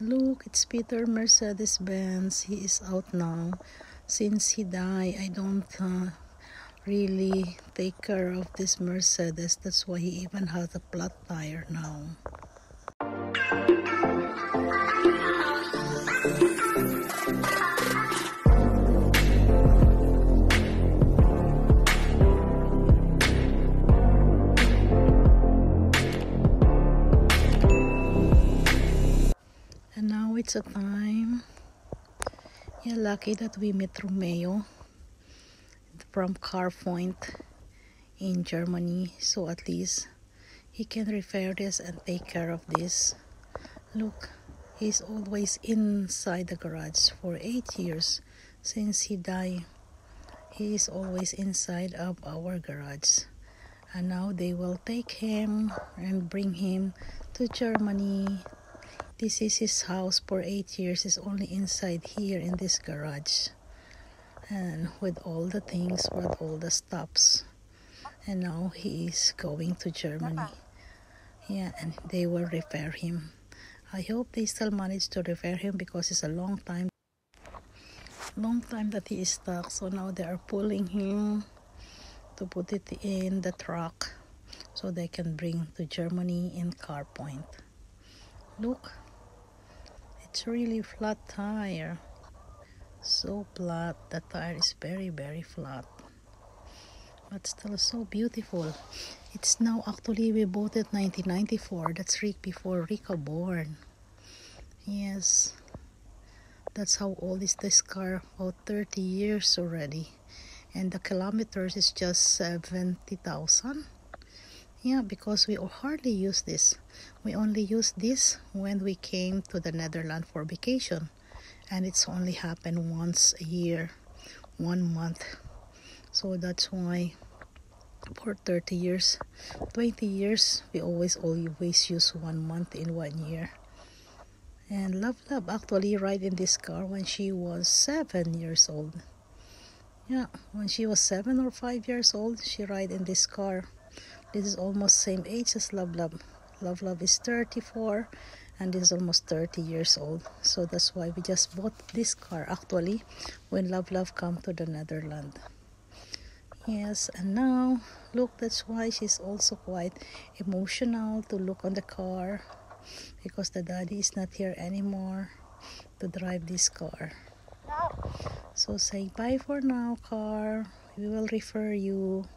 Look, it's Peter Mercedes-Benz. He is out now. Since he died, I don't really take care of this Mercedes. That's why he even has a flat tire now. And now it's a time. Yeah, lucky that we met Romeo from Car Point in Germany, so at least he can repair this and take care of this. Look, he's always inside the garage for 8 years since he died. He is always inside of our garage, and now they will take him and bring him to Germany. This is his house for 8 years. He's only inside here in this garage, and with all the things, with all the stops. And now he is going to Germany. Yeah, and they will repair him. I hope they still manage to repair him because it's a long time that he is stuck. So now they are pulling him to put it in the truck so they can bring to Germany in Car Point. Look, it's really flat tire. So flat. The tire is very, very flat. But still so beautiful. It's now actually we bought it 1994. That's before Rico born. Yes. That's how old is this car. About 30 years already. And the kilometers is just 70,000. Yeah, because we hardly use this. We only use this when we came to the Netherlands for vacation. And it's only happened once a year, 1 month. So that's why for 30 years, 20 years, we always use 1 month in 1 year. And Love actually ride in this car when she was 7 years old. Yeah, when she was 7 or 5 years old, she ride in this car. This is almost same age as Love. Love is 34 and this is almost 30 years old. So that's why we just bought this car actually when Love come to the Netherlands. Yes, and now look, that's why she's also quite emotional to look on the car because the daddy is not here anymore to drive this car. So say bye for now, car. We will refer you.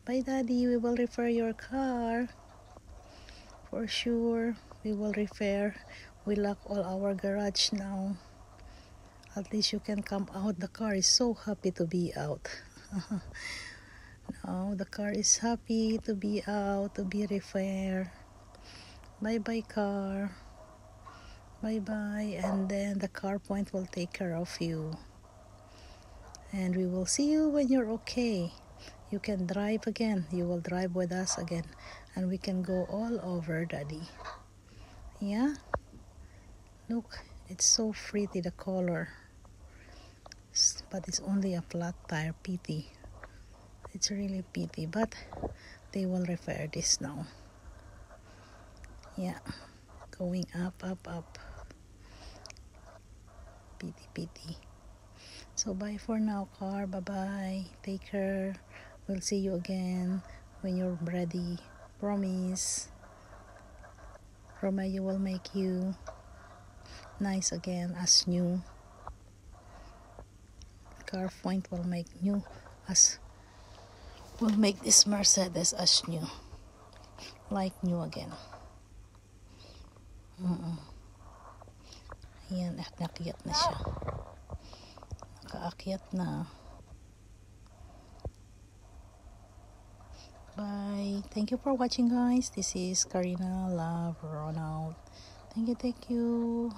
Bye, daddy. We will repair your car. For sure, we will repair. We lock all our garage now. At least you can come out. The car is so happy to be out. Now the car is happy to be out, to be repaired. Bye-bye, car. Bye-bye. And then the Car Point will take care of you. And we will see you when you're okay. You can drive again. You will drive with us again. And we can go all over, daddy. Yeah? Look, it's so pretty, the color. But it's only a flat tire, pity. It's really pity, but they will repair this now. Yeah, going up. Pity. So bye for now, car. Bye-bye. Take care. We'll see you again when you're ready. Promise. Romeo will make you nice again as new. Car Point will make this Mercedes as new, like new again. Ayan, nakaakyat na siya. Nakaakyat na. Bye. Thank you for watching, guys. This is Karina Love Ronald. Thank you.